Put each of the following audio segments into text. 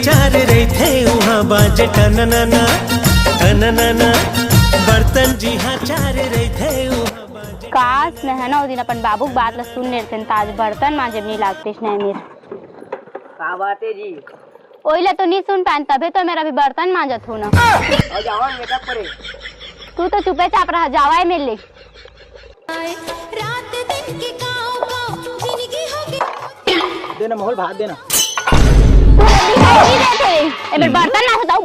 चार रही थे वहाँ बाजे टननना टननना बर्तन जी हाँ चार रही थे वहाँ बाजे। काश नहना दिन अपन बाबू बात ला सुन लेते ताज बर्तन मांजे नहीं लागते मेरे का बात है जी? ओइला तो नहीं सुन पान तबे तो मेरा भी बर्तन मांजत हो ना। और जावा मेकअप करे। तू तो चुपे चाप रहा जावा मिल ले। रात दिन के गाँव जिंदगी हो गई। देना माहौल भात देना। तू नहीं देते ए बर्तन ना बताऊ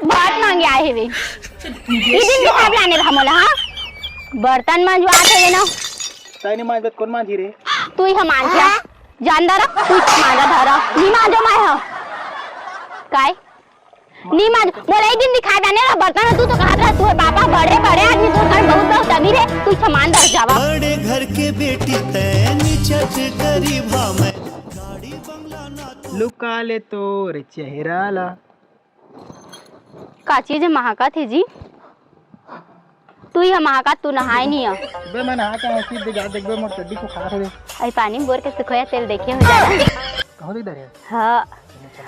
भात मांगे आए हे वे ई दिन के खाब लाने रहा मोला। हां बर्तन मांजवात है ना ताई ने मांजत कौन मांजी रे? तू ही हम मांजा जानदार तू मांजा धरा नहीं मांजो मैं है काय नहीं मांज मोला एक दिन दिखा जाने रहा बर्तन तू तो कहा रहा तू है बाबा बड़े बड़े आदमी तो घर बहुत अमीर है तू सामान दर जावा। बड़े घर के बेटी तैनी छत गरीब मैं गाड़ी बंगला ना लुका ले तो रे चेहरा ला। का चीज महाका थे जी तू ही महाका तू नहाए नहीं है बे मैं नहा के ऐसी दे जा देख बे मोर चड्डी को खा रे। आई पानी में बोर के सुखोया तेल देखे हो जाला कहो दे रे। हाँ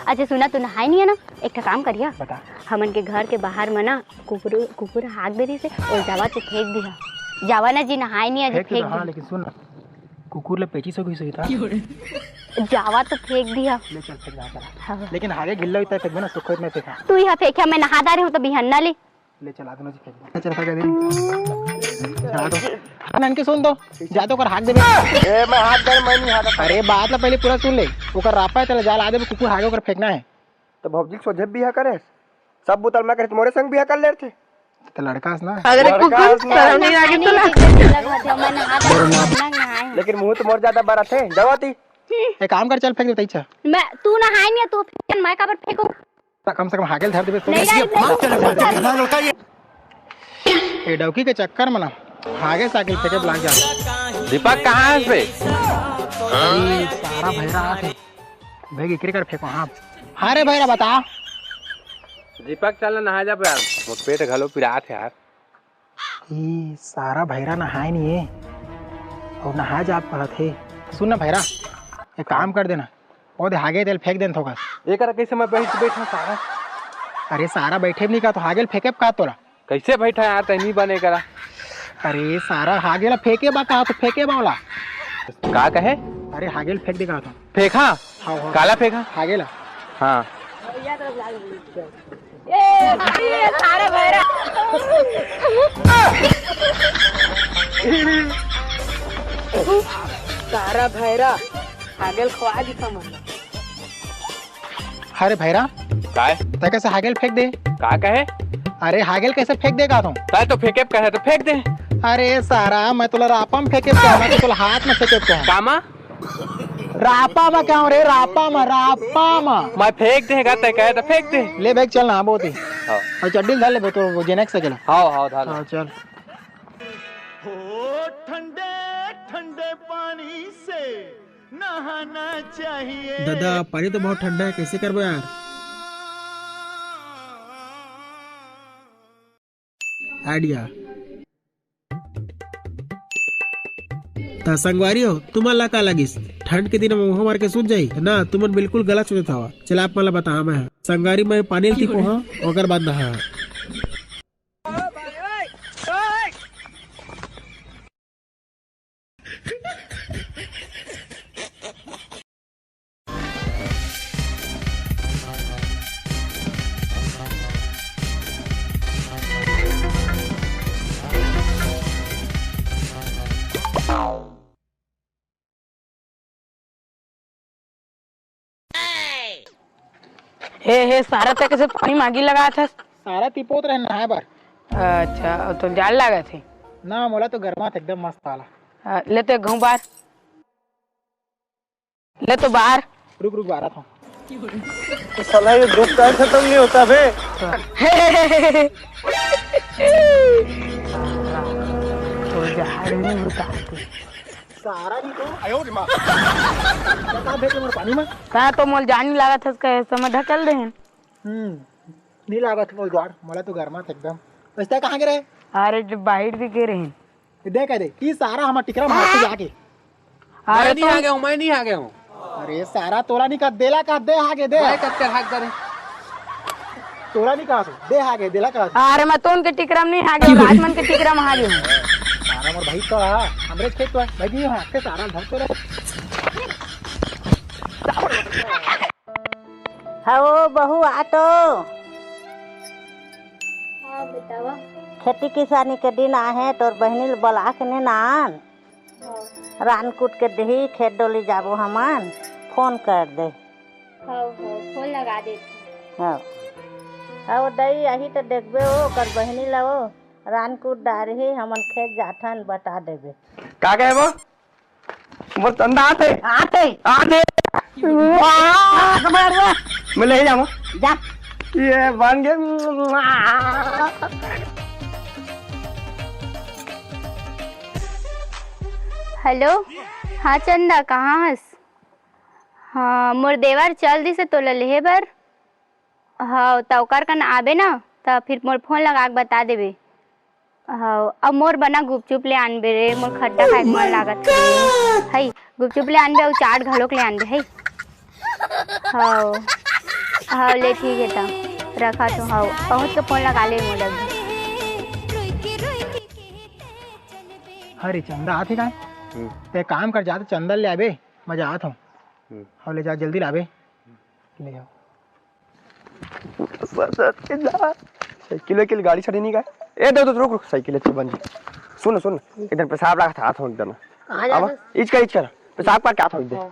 अच्छा सुना तू नहाए नहीं है ना एक काम करिया बता हमन के घर के बाहर में ना कुकुर हाथ दे से और जावा से फेंक दिया जावा ना जी नहाए नहीं है फेंक हाँ लेकिन सुन कुकुर ले पेची से कोई था जावा तो फेंक दिया ले चल फेंक जा हाँ। लेकिन आगे गिल्ला होता है फेंक ना सुखोत में फेंका तू यहाँ फेंका मैं नहा दा रही हूँ तो बिहन्ना ले ले चला दोनों जी फेंक चल फेंक दे चला दो हां इनके सुन दो जा तो कर हाथ दे ए मैं हाथ दे मैं नहीं हाथ। अरे बात ला पहले पूरा सुन ले ओकर रापा है चल जा ला दे कुकुर आगे ओकर फेंकना है तो भौजी सोझे बियाह करे सब बोतल में करे तुम्हारे संग बियाह कर लेते तो लड़का ना अगर कुकुर शर्म नहीं आगे तो ना मैं नहा दा लेकिन मुंह तो मोर ज्यादा बड़ा थे जवाती एक काम कर चल फेंक दे तईचा मैं तू नहाए नहीं तू फेंक मैं काबर फेंकू कम से कम हागेल धर देबे तो ए डौकी के चक्कर में ना आगे साइकिल फेंके लग जा। दीपक कहाँ है बे? सारा भैरा आते भाई इकरे कर फेंको हां हां रे भैरा बता दीपक चल नहा जा यार मोर पेट घलो पिरात है यार। ई सारा भैरा नहाए नहीं है और नहा जा आप कहत है सुन ना भैरा एक काम कर देना पौधे आगे तेल फेंक देन थोका एक कैसे मैं बैठा सारा अरे सारा बैठे नहीं का तो हागेल फेंके का तोरा कैसे बैठा यार तनी बने करा। अरे सारा हागेला फेंके बा का तो फेंके बावला का कहे? अरे हागेल फेंक देगा तो फेंका काला फेंका हागेला हाँ ए सारे भैरा सारा भैरा हागेल खवा दी समझ। अरे भैरा काय तय कैसे हागेल फेंक दे का कहे? अरे हागेल कैसे फेंक देगा तुम ताय तो फेंके कहे तो फेंक दे। अरे सारा मैं तुला रापा में फेंके क्या मैं तो तुला हाथ में फेंके क्या कामा रापा में क्या रे रापा में मैं फेंक देगा तय कहे तो फेंक दे। ले बैग चल ना बहुत ही हाँ और चड्डी डाल ले तो वो जेनेक्स से चला हाँ धाल हाँ चल हो ठंडे ठंडे पानी से नहाना चाहिए। दादा पानी तो बहुत ठंडा है कैसे करबो यार। आइडिया ता संगवारी हो तुम्हारा का लगिस ठंड के दिन में मुंह मार के सूझ जाई ना तुमन बिल्कुल गलत सोचत हवा। चल आप मला बता मैं संगवारी में पानी थी पोहा ओकर बाद नहा हे सारा तक से पानी मांगी लगा था सारा तिपोत रहना है बार। अच्छा तो जाल लगा थे ना मोला तो गर्मा था एकदम मस्त वाला। ले तो घूम बाहर ले तो बाहर रुक बारह था तो साला ये दुख का खत्म नहीं होता बे। तो जहाड़ में होता सारा नहीं तो आयो रे मां का भेज मोर पानी में ता तो मोल जानी लगा था इसका समय ढकल दे नहीं लागत मोल द्वार मोला तो गर्मा था एकदम। वैसे कहां गिरे अरे जो बाहर भी गिरे हैं देख दे ई सारा हम टिकरा मार के जाके अरे मैं नहीं आ गया हूं अरे सारा तोला नहीं का देला का दे आगे दे कच्चे हाथ करे तोला नहीं का दे आगे देला का अरे मैं तो उनके टिकरम नहीं हागे राजमन के टिकरम हागे सारा मोर भाई तो हमरे खेत तो भाई भी हां के सारा धर तो हो बहू आटो हाँ बतावा। खेती किसानी के दिन आहे तोर बहनी बोला के ने नान रान कूट के दही खेत डोली जाबो हमन फोन कर दे फोन लगा दे। हाँ हाँ दही यही तो देखबे हो कर बहनी लो रान कूट डारही हमन खेत जाठन बता देबे का कहे वो चंदा आते आते आते मैं ले जाऊँ जा ये बन गए हेलो हाँ चंदा कहाँ हस? हाँ मोर देवर चल दी से तो लेहे बर। हाँ तौकर कन आबे ना तो फिर मोर फोन लगा के बता देबे। हाँ अब मोर बना गुपचुप ले आनबे रे मोर खट्टा खाए मन लागत है गुपचुप ले आनबे और चाट घलोक ले आनबे है। हाँ हाँ ले ठीक है तब रखा तो हाँ पहुँच के फोन लगा ले मोर लग। अरे चंदा आते का ते काम कर जाते चंदन ले आबे मजा आत हूँ हाँ ले जा जल्दी लाबे ले जाओ साइकिल की गाड़ी छड़ी नहीं का ए दो रुक रुक साइकिल अच्छी बन सुन सुन इधर पेशाब लगा था हाथ हो इधर अब इच कर पेशाब का क्या था इधर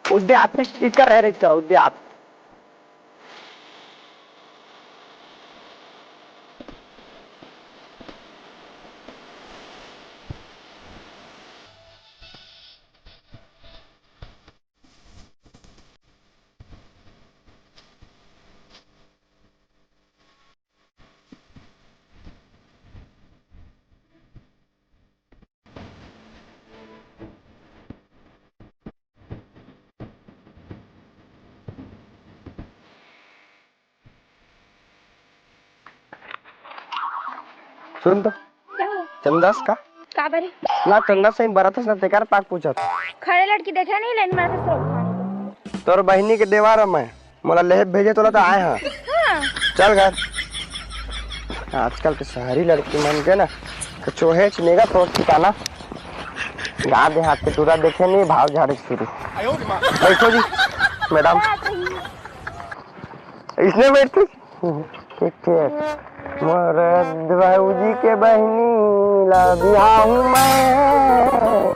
उस दे आप इच कर रहे थे उस दे आप सुन तो चंदास का बरे ना चंदा से बरातस ना तेकार पाक पूछा खड़े लड़की देखा नहीं लाइन मार के तोर बहनी के देवार मैं मोला लेहे भेजे तोला तो आए हां चल घर आजकल के शहरी लड़की मन के ना चोहे चनेगा तो ठिकाना गाँव देहात के टूरा देखे नहीं भाव झाड़े शुरू बैठो जी मैडम इसने बैठो ठीक ठीक मरद जी के बहनी ला बिहार हूँ मैं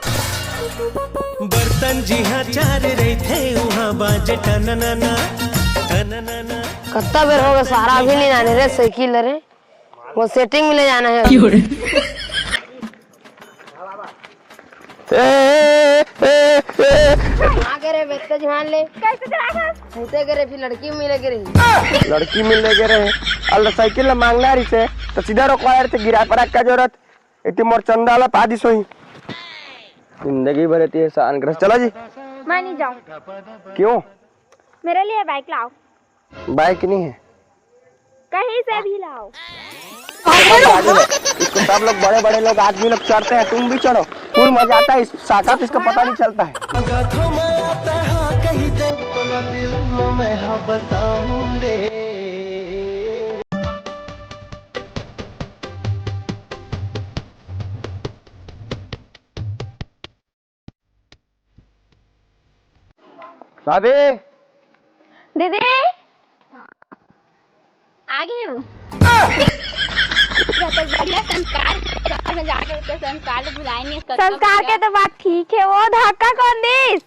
बर्तन जी हाँ चार रहे थे वहाँ बाजे टननना टननना। कत्ता बेर होगा सारा भी नहीं आने रे साइकिल रे वो सेटिंग में ले जाना है आगे रे बेटा ध्यान ले कैसे चला ऐसे करे फिर लड़की मिले करे लड़की मिलने के रहे अल्लाह साइकिल ला मांगना रही से तो सीधा रोकवा थे गिरा पर का जरूरत इतनी मोर चंदा ला पादी सोई जिंदगी भर इतनी एहसान कर चला जी मैं नहीं जाऊँ क्यों मेरे लिए बाइक लाओ बाइक नहीं है कहीं से भी लाओ इसको सब लोग बड़े बड़े लोग आदमी लोग चढ़ते हैं तुम भी चढ़ो फुल मजा आता है इस साका तो इसका पता नहीं चलता है शादी दीदी आगे हूँ बढ़िया संस्कार में जाकर के संस्कार भुलाए नहीं संस्कार के तो बात ठीक है वो धक्का कौन दिस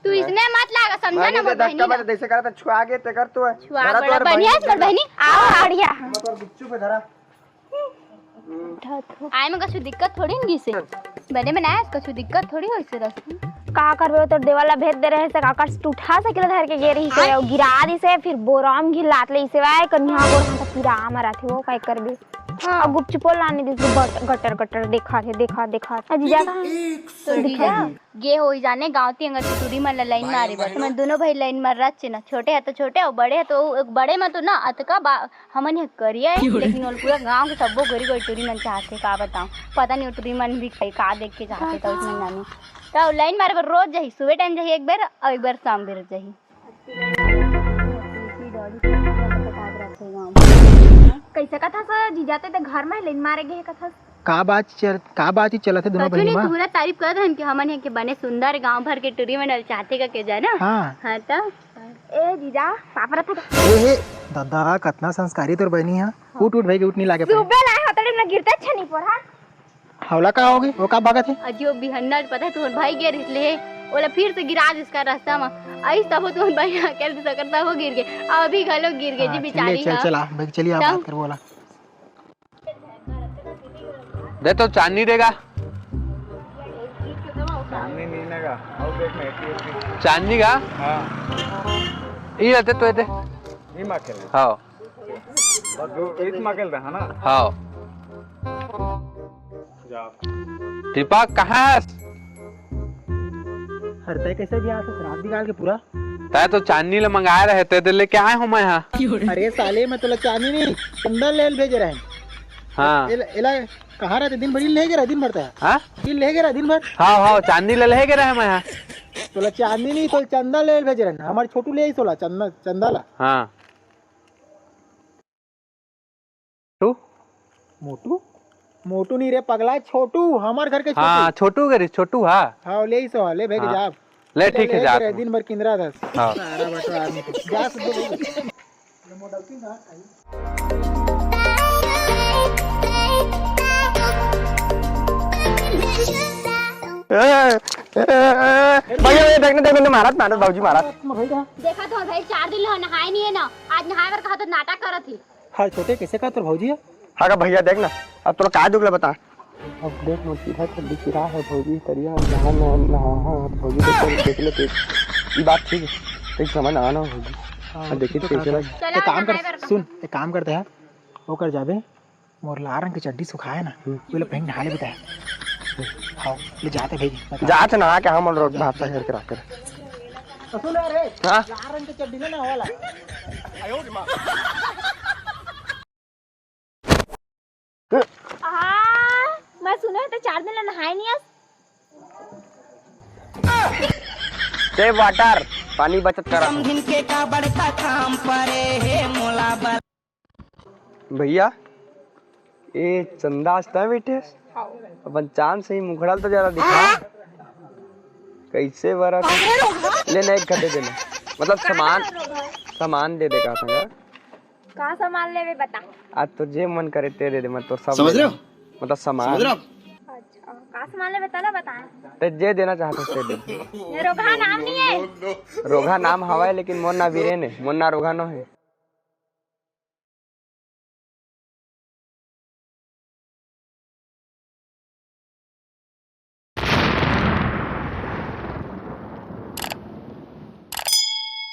तू इसने मत लागा समझा ना धक्का मार जैसे करा था छुआ के ते कर तो है छुआ बड़ा बढ़िया है बहनी आओ बढ़िया और गुच्चू पे धरा आए में कुछ दिक्कत थोड़ी नहीं से बने में ना कुछ दिक्कत थोड़ी हो इससे रस का करबे तो देवाला भेज दे रहे से काका उठा सके धर के गे रही से गिरा दी से फिर बोराम घी लात ले इसे वाय कन्या गोर कीड़ा मरा थे वो काय कर भी हाँ गुपचुप लाने दे गटर गटर देखा थे जीजा का दिखा गे हो जाने गांव ती अंगर टूरी मन लाइन मारे बस मन दोनों भाई लाइन मार रहा ना छोटे है तो छोटे और बड़े है तो बड़े में तो ना अतका हमन ये करिए लेकिन और पूरा गांव के सबो गोरी गोरी टूरी मन चाहते का बताऊं पता नहीं टूरी मन भी का देख के चाहते तो उसमें नानी तो लाइन मारे पर रोज जाही सुबह टाइम जाही एक बार और एक बार शाम बेर जाही कैसे कथा सर जी जाते तो घर में लाइन मारे गए कथा का बात ही चलत है दोनों बहनी मां पूरा तारीफ करत हन कि हमन के बने सुंदर गांव भर के टूरी में चाहते का के जाना हां तो ए जीजा पापरा था ए दादा कितना संस्कारी तोर बहनी है उठ भाई के उठ नहीं लागे सुबह लाए हतड़े में गिरता छनी पर हां हवला का होगी वो का भागत है अजियो बिहन्ना पता है तोर भाई गिर इसलिए ओला फिर से गिरा इसका रास्ता में आई तब तोर भाई अकेले से करता हो गिर गए अभी घलो गिर गए जी बेचारी चल चला भाई चलिए आप बात कर बोला दे तो चांदी देगा चांदी का ये रहते तो येते हाँ हाँ दीपक कहाँ है हरता कैसे भी यहाँ से शराब निकाल के पूरा तय तो चांदी ले मंगाए रहे थे लेके आए हूँ मैं यहाँ अरे साले मैं तुला चांदी नहीं चंदा ले भेज रहे हैं हाँ इला कहाँ रहते दिन भर ले गया दिन भरता है हाँ ले गया दिन भर हाँ चांदी ले रहे मैं यहाँ तोला चांदी नहीं तो चंदा ले भेज रहे हैं हमारे छोटू ले आई सोला चंदा ला हाँ तू मोटू मोटू नहीं रे पगला छोटू हमारे घर के हाँ छोटू करे छोटू हाँ हाँ ले सो ले भेज जा ले ठीक है जा दिन भर किंद्रा दस हाँ सारा बटो आदमी जा भैया देखने महाराज बाबूजी महाराज देखा तो भाई 4 दिन नहाए नहीं है ना आज नहाए बर कहा तो नाटक करत थी हाँ छोटे कैसे का तोर भौजी है हाँ भैया देख ना अब तो का दुखला बता अब देख नो सीधा तो दिख रहा है भौजी तरिया जहां में भौजी देख ले ये बात ठीक है एक समझ आना होगी हां देखिए कैसे लग एक काम कर सुन एक काम करते हैं वो कर जाबे मोर लाल रंग की चड्डी सुखाए ना पहले पहन नहा ले बताए हां ले जाते भाई जात ना के हम रोड भात घर के रख कर सुन रे हां लाल रंग की चड्डी ना वाला आयो रे मां मैं सुना तो 4 दिन नहाए नहीं सेव वाटर पानी बचत कर भैया ये चंदा आस्ता बेटे अपन चांद से ही मुखड़ल तो जरा दिखा कैसे बरा लेना एक घंटे देना मतलब सामान दे देगा का सामान लेवे बता आज तो जे मन करे ते दे दे मैं तो सब समझ रहे हो मतलब सामान अच्छा का सामान लेवे तना बता ते जे देना चाहते ते दे ये रोगा नाम नहीं है रोगा नाम हवा है लेकिन मोर ना वीरेन है मोर ना रोगा नो है